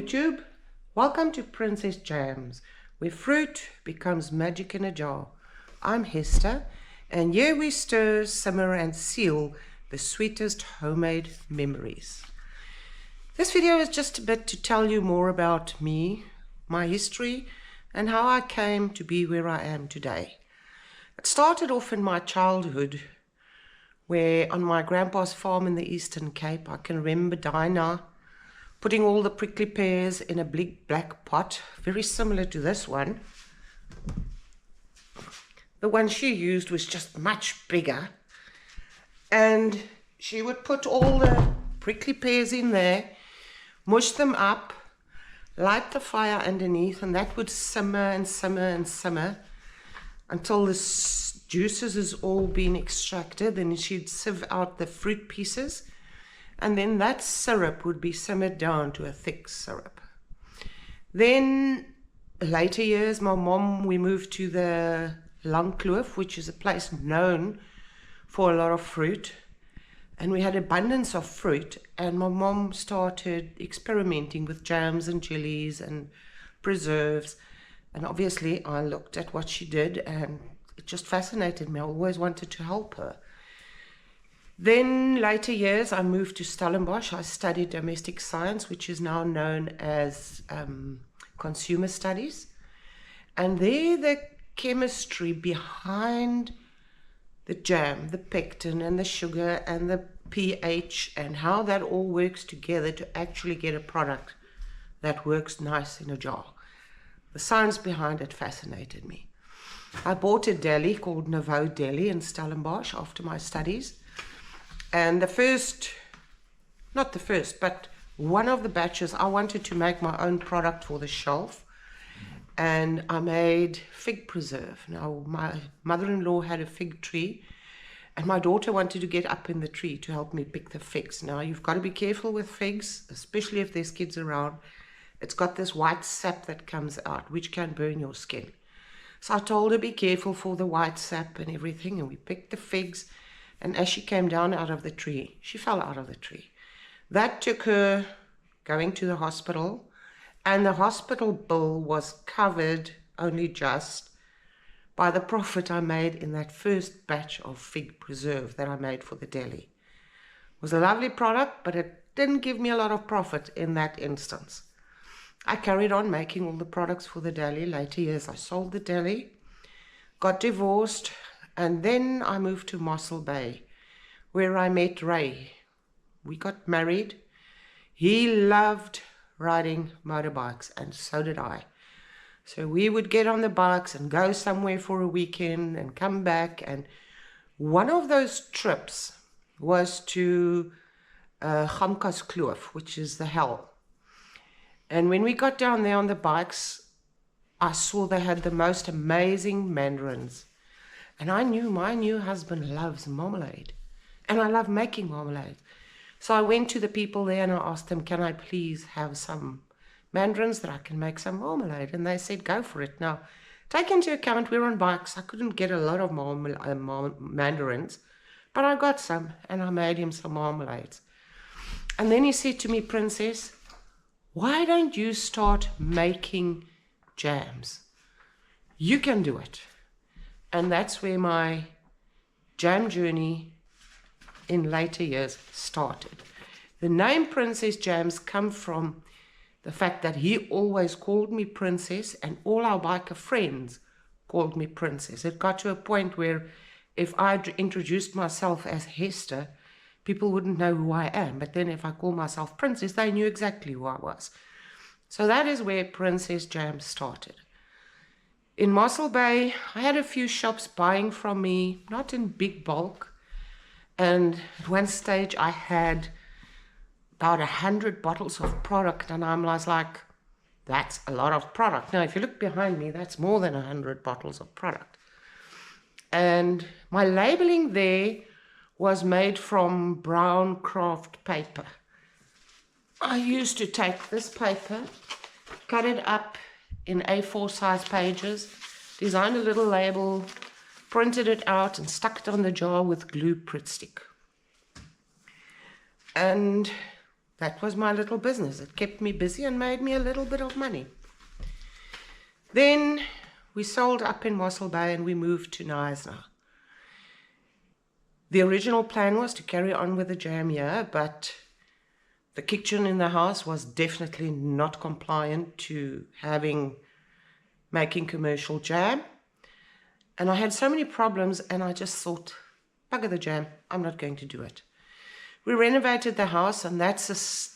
YouTube. Welcome to Princess Jams, where fruit becomes magic in a jar. I'm Hester, and here we stir, simmer and seal the sweetest homemade memories. This video is just a bit to tell you more about me, my history, and how I came to be where I am today. It started off in my childhood, where on my grandpa's farm in the Eastern Cape, I can remember Dinah putting all the prickly pears in a big black pot, very similar to this one. The one she used was just much bigger, and she would put all the prickly pears in there, mush them up, light the fire underneath, and that would simmer and simmer and simmer until the juices has all been extracted. Then she'd sieve out the fruit pieces, and then that syrup would be simmered down to a thick syrup. Then later years, my mom, we moved to the Langkloof, which is a place known for a lot of fruit, and we had abundance of fruit, and my mom started experimenting with jams and jellies and preserves, and obviously I looked at what she did and it just fascinated me. I always wanted to help her. Then later years, I moved to Stellenbosch. I studied domestic science, which is now known as consumer studies. And there the chemistry behind the jam, the pectin and the sugar and the pH, and how that all works together to actually get a product that works nice in a jar. The science behind it fascinated me. I bought a deli called Nouveau Deli in Stellenbosch after my studies. And but one of the batches, I wanted to make my own product for the shelf, and I made fig preserve. Now, my mother-in-law had a fig tree, and my daughter wanted to get up in the tree to help me pick the figs. Now, you've got to be careful with figs, especially if there's kids around. It's got this white sap that comes out, which can burn your skin. So I told her, be careful for the white sap and everything, and we picked the figs. And as she came down out of the tree, she fell out of the tree. That took her going to the hospital, and the hospital bill was covered only just by the profit I made in that first batch of fig preserve that I made for the deli. It was a lovely product, but it didn't give me a lot of profit in that instance. I carried on making all the products for the deli. Later years, I sold the deli, got divorced, and then I moved to Mossel Bay, where I met Ray. We got married. He loved riding motorbikes, and so did I. So we would get on the bikes and go somewhere for a weekend and come back. And one of those trips was to Gamkas Kloof, which is the hell. And when we got down there on the bikes, I saw they had the most amazing mandarins. And I knew my new husband loves marmalade, and I love making marmalade. So I went to the people there and I asked them, can I please have some mandarins that I can make some marmalade? And they said, go for it. Now, take into account we're on bikes. I couldn't get a lot of mandarins, but I got some, and I made him some marmalades. And then he said to me, Princess, why don't you start making jams? You can do it. And that's where my jam journey in later years started. The name Princess Jams come from the fact that he always called me Princess, and all our biker friends called me Princess. It got to a point where if I introduced myself as Hester, people wouldn't know who I am. But then if I call myself Princess, they knew exactly who I was. So that is where Princess Jams started. In Mossel Bay, I had a few shops buying from me, not in big bulk. And at one stage, I had about 100 bottles of product. And I was like, that's a lot of product. Now, if you look behind me, that's more than 100 bottles of product. And my labeling there was made from brown craft paper. I used to take this paper, cut it up in A4 size pages, designed a little label, printed it out and stuck it on the jar with glue Pritt stick. And that was my little business. It kept me busy and made me a little bit of money. Then we sold up in Mossel Bay and we moved to Knysna. The original plan was to carry on with the jam here, but the kitchen in the house was definitely not compliant to making commercial jam. And I had so many problems, and I just thought, bugger the jam, I'm not going to do it. We renovated the house, and that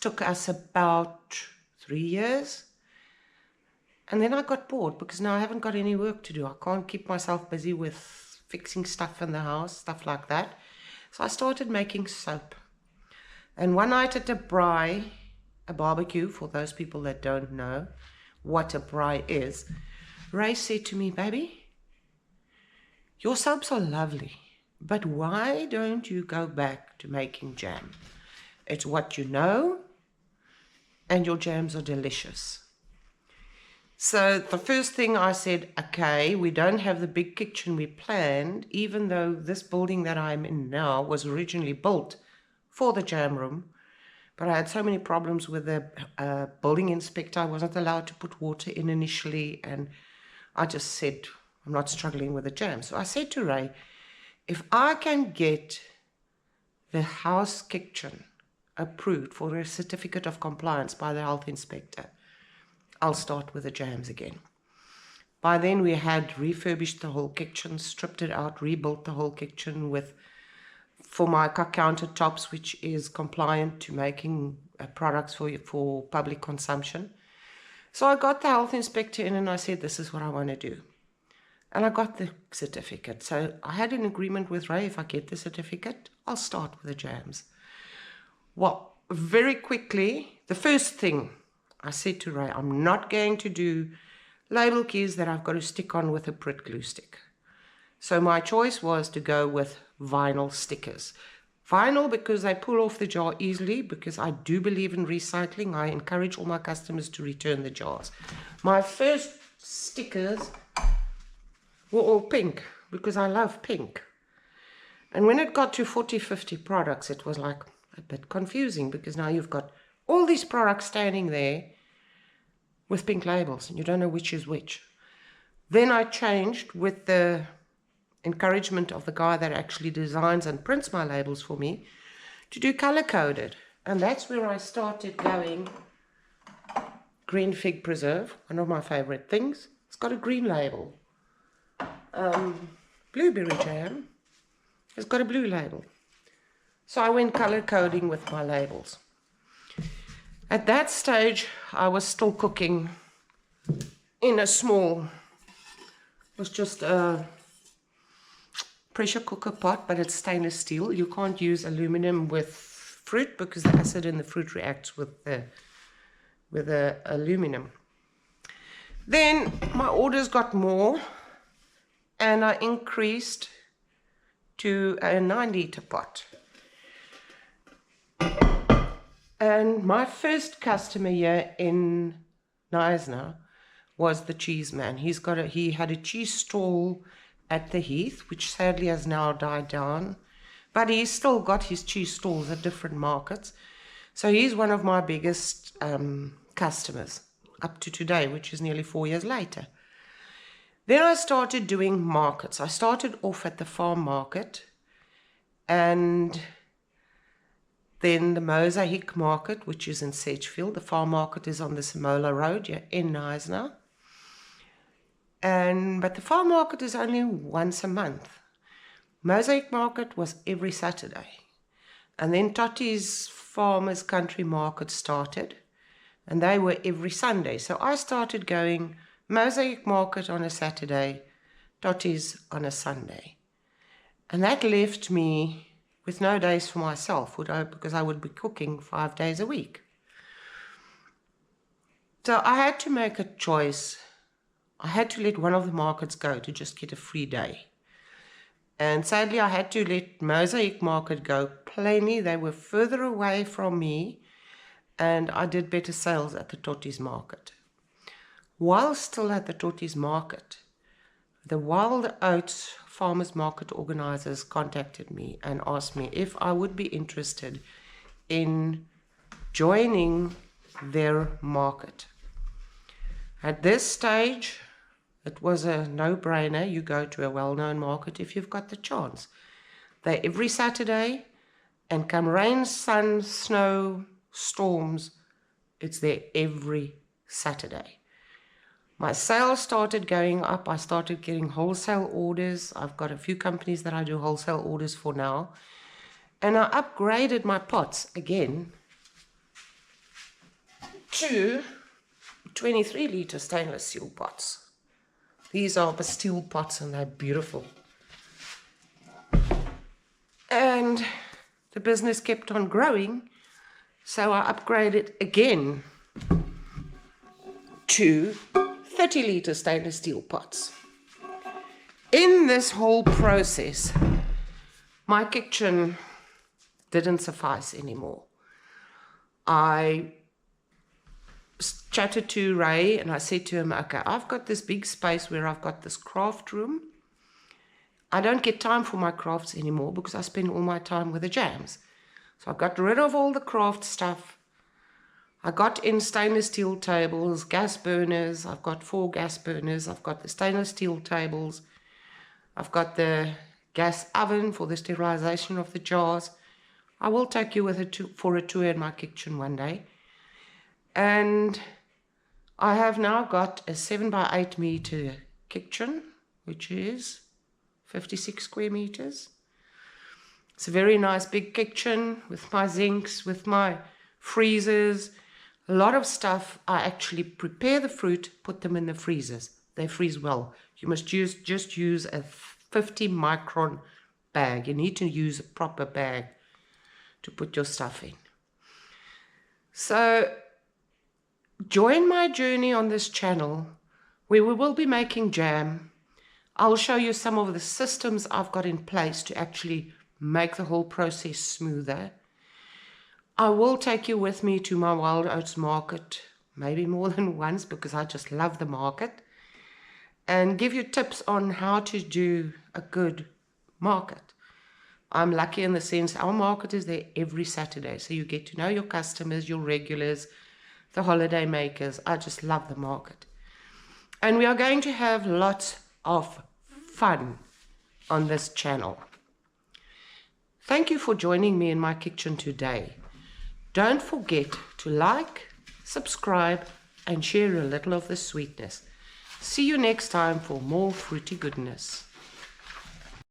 took us about 3 years. And then I got bored because now I haven't got any work to do. I can't keep myself busy with fixing stuff in the house, stuff like that. So I started making soap. And one night at a braai, a barbecue, for those people that don't know what a braai is, Ray said to me, baby, your soaps are lovely, but why don't you go back to making jam? It's what you know, and your jams are delicious. So the first thing I said, okay, we don't have the big kitchen we planned, even though this building that I'm in now was originally built for the jam room. But I had so many problems with the building inspector. I wasn't allowed to put water in initially, and I just said, I'm not struggling with the jam. So I said to Ray, if I can get the house kitchen approved for a certificate of compliance by the health inspector, I'll start with the jams again. By then we had refurbished the whole kitchen, stripped it out, rebuilt the whole kitchen for my countertops, which is compliant to making products for public consumption. So I got the health inspector in and I said, this is what I want to do. And I got the certificate. So I had an agreement with Ray, if I get the certificate, I'll start with the jams. Well, very quickly, the first thing I said to Ray, I'm not going to do label keys that I've got to stick on with a Pritt glue stick. So my choice was to go with vinyl stickers. Vinyl because they pull off the jar easily, because I do believe in recycling. I encourage all my customers to return the jars. My first stickers were all pink because I love pink. And when it got to 40, 50 products, it was like a bit confusing, because now you've got all these products standing there with pink labels and you don't know which is which. Then I changed, with the encouragement of the guy that actually designs and prints my labels for me, to do color coded. And that's where I started going green fig preserve, one of my favorite things. It's got a green label. Blueberry jam has got a blue label. So I went color coding with my labels. At that stage, I was still cooking in a small, it was just a pressure cooker pot, but it's stainless steel. You can't use aluminum with fruit because the acid in the fruit reacts with the aluminum. Then my orders got more, and I increased to a 9-liter pot. And my first customer here in Knysna was the cheese man. He had a cheese stall at the Heath, which sadly has now died down, but he's still got his cheese stalls at different markets. So he's one of my biggest customers up to today, which is nearly 4 years later. Then I started doing markets. I started off at the farm market, and then the Mosaic market, which is in Sedgefield. The farm market is on the Simola Road, yeah, in Knysna. But the farm market is only once a month. Mosaic market was every Saturday. And then Totti's Farmers Country Market started, and they were every Sunday. So I started going Mosaic market on a Saturday, Totti's on a Sunday. And that left me with no days for myself, because I would be cooking 5 days a week. So I had to make a choice. I had to let one of the markets go to just get a free day. And sadly, I had to let Mosaic market go. Plainly, they were further away from me, and I did better sales at the Totti's market. While still at the Totti's market, the Wild Oats Farmers Market organizers contacted me and asked me if I would be interested in joining their market. At this stage, it was a no-brainer. You go to a well-known market if you've got the chance. They're every Saturday, and come rain, sun, snow, storms, it's there every Saturday. My sales started going up. I started getting wholesale orders. I've got a few companies that I do wholesale orders for now. And I upgraded my pots again to 23-litre stainless steel pots. These are steel pots and they're beautiful. And the business kept on growing, so I upgraded again to 30-litre stainless steel pots. In this whole process, my kitchen didn't suffice anymore. I chatted to Ray and I said to him, okay, I've got this big space where I've got this craft room. I don't get time for my crafts anymore because I spend all my time with the jams. So I got rid of all the craft stuff. I got in stainless steel tables, gas burners. I've got 4 gas burners. I've got the stainless steel tables. I've got the gas oven for the sterilization of the jars. I will take you for a tour in my kitchen one day. And I have now got a 7x8 meter kitchen, which is 56 square meters. It's a very nice big kitchen with my zincs, with my freezers. A lot of stuff. I actually prepare the fruit, put them in the freezers. They freeze well. You must just use a 50 micron bag. You need to use a proper bag to put your stuff in. So join my journey on this channel where we will be making jam. I'll show you some of the systems I've got in place to actually make the whole process smoother. I will take you with me to my Wild Oats market, maybe more than once because I just love the market, and give you tips on how to do a good market. I'm lucky in the sense our market is there every Saturday, so you get to know your customers, your regulars, the holiday makers. I just love the market. And we are going to have lots of fun on this channel. Thank you for joining me in my kitchen today. Don't forget to like, subscribe, and share a little of the sweetness. See you next time for more fruity goodness.